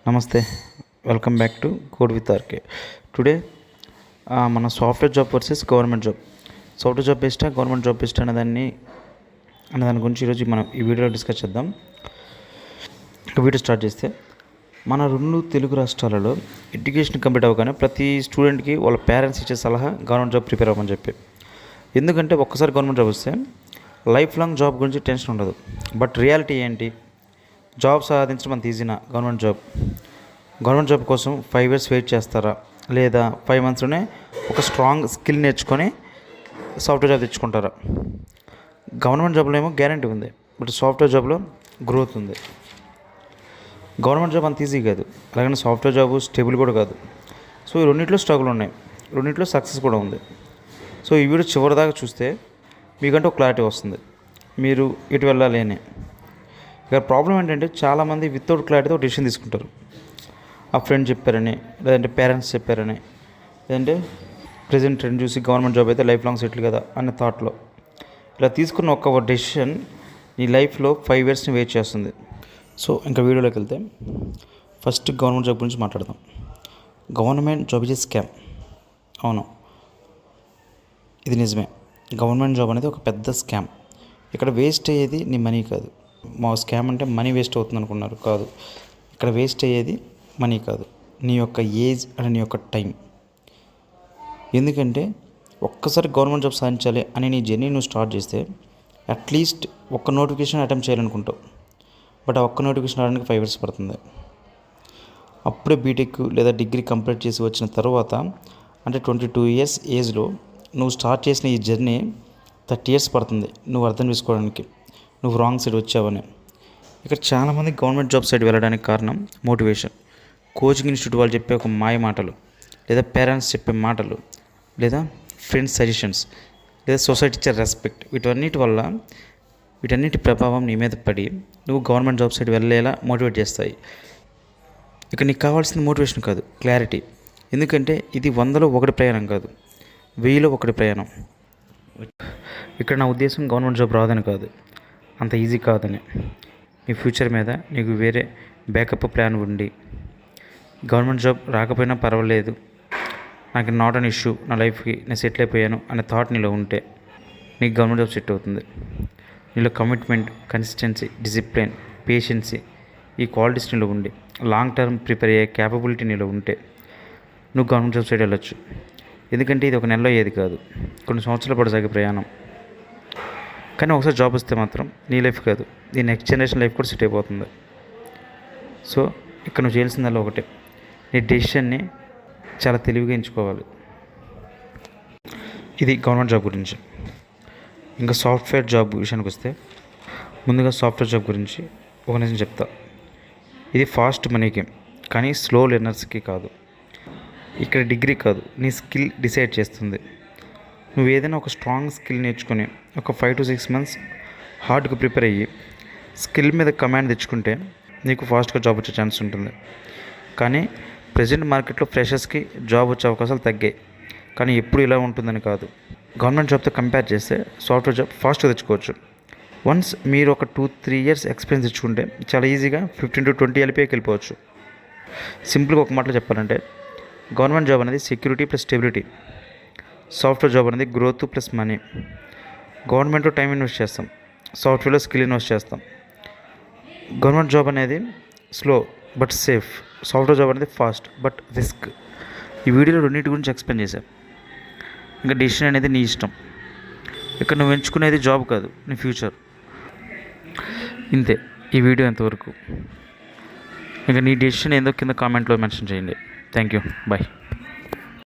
నమస్తే, welcome back to code with RK. Today మన software job versus government job. Software job బెస్టా, government job best అనే దాని గురించి ఈరోజు మనం ఈ వీడియోలో డిస్కస్ చేద్దాం. వీడియో స్టార్ట్ చేస్తే, మన రెండు తెలుగు రాష్ట్రాలలో ఎడ్యుకేషన్ కంప్లీట్ అవ్వగానే ప్రతి స్టూడెంట్కి వాళ్ళ పేరెంట్స్ ఇచ్చే సలహా గవర్నమెంట్ జాబ్ ప్రిపేర్ అవ్వమని చెప్పి. ఎందుకంటే ఒక్కసారి గవర్నమెంట్ జాబ్ వస్తే లైఫ్ లాంగ్ జాబ్ గురించి టెన్షన్ ఉండదు. బట్ రియాలిటీ ఏంటి? జాబ్ సాధించడం అంత ఈజీనా? గవర్నమెంట్ జాబ్ కోసం 5 years వెయిట్ చేస్తారా, లేదా 5 monthsలోనే ఒక స్ట్రాంగ్ స్కిల్ నేర్చుకొని సాఫ్ట్వేర్ జాబ్ తెచ్చుకుంటారా? గవర్నమెంట్ జాబ్లో ఏమో గ్యారంటీ ఉంది, బట్ సాఫ్ట్వేర్ జాబ్లో గ్రోత్ ఉంది. గవర్నమెంట్ జాబ్ అంత ఈజీ కాదు, అలాగని సాఫ్ట్వేర్ జాబ్ స్టేబుల్ కూడా కాదు. సో ఈ రెండింటిలో స్ట్రగుల్ ఉన్నాయి, రెండింటిలో సక్సెస్ కూడా ఉంది. సో ఈ వీడియో చివరి దాకా చూస్తే మీకంటే ఒక క్లారిటీ వస్తుంది మీరు ఇటు వెళ్ళాలి అని. ఇక్కడ ప్రాబ్లం ఏంటంటే, చాలామంది వితౌట్ క్లారిటీతో డెసిషన్ తీసుకుంటారు. ఆ ఫ్రెండ్ చెప్పారని, లేదంటే పేరెంట్స్ చెప్పారని, లేదంటే ప్రజెంట్ ట్రెండ్ చూసి గవర్నమెంట్ జాబ్ అయితే లైఫ్ లాంగ్ సెటిల్ కదా అనే థాట్లో ఇలా తీసుకున్న ఒక డెసిషన్ నీ లైఫ్లో 5 yearsని వెయిట్ చేస్తుంది. సో ఇంకా వీడియోలోకి వెళ్తే, ఫస్ట్ గవర్నమెంట్ జాబ్ గురించి మాట్లాడదాం. Government job is scam. అవును, ఇది నిజమే. గవర్నమెంట్ జాబ్ అనేది ఒక పెద్ద స్కామ్. ఇక్కడ వేస్ట్ అయ్యేది నీ మనీ కాదు. మా స్కామ్ అంటే మనీ వేస్ట్ అవుతుంది అనుకున్నారు, కాదు. ఇక్కడ వేస్ట్ అయ్యేది మనీ కాదు, నీ యొక్క ఏజ్ అండ్ నీ యొక్క టైం. ఎందుకంటే ఒక్కసారి గవర్నమెంట్ జాబ్ సాధించాలి అని నీ జర్నీ నువ్వు స్టార్ట్ చేస్తే అట్లీస్ట్ ఒక్క నోటిఫికేషన్ అటెంప్ట్ చేయాలనుకుంటావు. బట్ ఆ ఒక్క నోటిఫికేషన్ రావడానికి 5 years పడుతుంది. అప్పుడే బీటెక్ లేదా డిగ్రీ కంప్లీట్ చేసి వచ్చిన తర్వాత, అంటే 22 years ఏజ్లో నువ్వు స్టార్ట్ చేసిన ఈ జర్నీ 30 years పడుతుంది నువ్వు అర్థం చేసుకోవడానికి, నువ్వు రాంగ్ సైడ్ వచ్చావని. ఇక్కడ చాలామంది గవర్నమెంట్ జాబ్ సైడ్ వెళ్ళడానికి కారణం మోటివేషన్. కోచింగ్ ఇన్స్టిట్యూట్ వాళ్ళు చెప్పే ఒక మాయ మాటలు, లేదా పేరెంట్స్ చెప్పే మాటలు, లేదా ఫ్రెండ్స్ సజెషన్స్, లేదా సొసైటీ ఇచ్చే రెస్పెక్ట్, వీటన్నిటి ప్రభావం నీ మీద పడి నువ్వు గవర్నమెంట్ జాబ్ సైడ్ వెళ్ళేలా మోటివేట్ చేస్తాయి. ఇక్కడ నీకు కావాల్సిన మోటివేషన్ కాదు, క్లారిటీ. ఎందుకంటే ఇది 100లో 1 ప్రయాణం కాదు, 1000లో 1 ప్రయాణం. ఇక్కడ నా ఉద్దేశం గవర్నమెంట్ జాబ్ రాదని కాదు, అంత ఈజీ కాదని. నీ ఫ్యూచర్ మీద నీకు వేరే బ్యాకప్ ప్లాన్ ఉండి, గవర్నమెంట్ జాబ్ రాకపోయినా పర్వాలేదు, నాకు నాట్ అన్ ఇష్యూ, నా లైఫ్కి నేను సెటిల్ అయిపోయాను అనే థాట్ నీలో ఉంటే నీకు గవర్నమెంట్ జాబ్ సెట్ అవుతుంది. నీలో కమిట్మెంట్, కన్సిస్టెన్సీ, డిసిప్లిన్, పేషెన్సీ, ఈ క్వాలిటీస్ నీలో ఉండి లాంగ్ టర్మ్ ప్రిపేర్ అయ్యే క్యాపబిలిటీ నీలో ఉంటే నువ్వు గవర్నమెంట్ జాబ్ సైడ్ వెళ్ళొచ్చు. ఎందుకంటే ఇది ఒక నెలలో అయ్యేది కాదు, కొన్ని సంవత్సరాల పాటు సాగే ప్రయాణం. కానీ ఒకసారి జాబ్ వస్తే మాత్రం నీ లైఫ్ కాదు, నీ నెక్స్ట్ జనరేషన్ లైఫ్ కూడా సెట్ అయిపోతుంది. సో ఇక్కడ నువ్వు చేయాల్సిందల్లా ఒకటే, నీ డెసిషన్ని చాలా తెలివిగా ఎంచుకోవాలి. ఇది గవర్నమెంట్ జాబ్ గురించి. ఇంకా సాఫ్ట్వేర్ జాబ్ విషయానికి వస్తే, ముందుగా సాఫ్ట్వేర్ జాబ్ గురించి ఒక నిజం చెప్తా. ఇది ఫాస్ట్ మనీకి, కానీ స్లో లెర్నర్స్కి కాదు. ఇక్కడ డిగ్రీ కాదు, నీ స్కిల్ డిసైడ్ చేస్తుంది. నువ్వు ఏదైనా ఒక స్ట్రాంగ్ స్కిల్ నేర్చుకుని ఒక 5 to 6 months హార్డ్గా ప్రిపేర్ అయ్యి స్కిల్ మీద కమాండ్ తెచ్చుకుంటే నీకు ఫాస్ట్గా జాబ్ వచ్చే ఛాన్స్ ఉంటుంది. కానీ ప్రజెంట్ మార్కెట్లో ఫ్రెషర్స్కి జాబ్ వచ్చే అవకాశాలు తగ్గాయి. కానీ ఎప్పుడు ఇలా ఉంటుందని కాదు. గవర్నమెంట్ జాబ్తో కంపేర్ చేస్తే సాఫ్ట్వేర్ జాబ్ ఫాస్ట్గా తెచ్చుకోవచ్చు. వన్స్ మీరు ఒక 2-3 years ఎక్స్పీరియన్స్ తెచ్చుకుంటే చాలా ఈజీగా 15 to 20 LPAకి వెళ్ళిపోవచ్చు. సింపుల్గా ఒక మాటలో చెప్పాలంటే, గవర్నమెంట్ జాబ్ అనేది security plus stability, software job అనేది గ్రోత్ ప్లస్ మనీ. గవర్నమెంట్లో టైం ఇన్వెస్ట్ చేస్తాం, సాఫ్ట్వేర్లో స్కిల్ ఇన్వెస్ట్ చేస్తాం. గవర్నమెంట్ జాబ్ అనేది slow but safe, software job అనేది ఫాస్ట్ బట్ రిస్క్. ఈ వీడియోలో రెండింటి గురించి ఎక్స్ప్లెయిన్ చేశాను. ఇంకా డెసిషన్ అనేది నీ ఇష్టం. ఇక్కడ నువ్వు ఎంచుకునేది జాబ్ కాదు, నీ ఫ్యూచర్. ఇంతే ఈ వీడియో ఎంతవరకు. ఇంకా నీ డెసిషన్ ఏందో కింద కామెంట్లో మెన్షన్ చేయండి. Thank you, bye.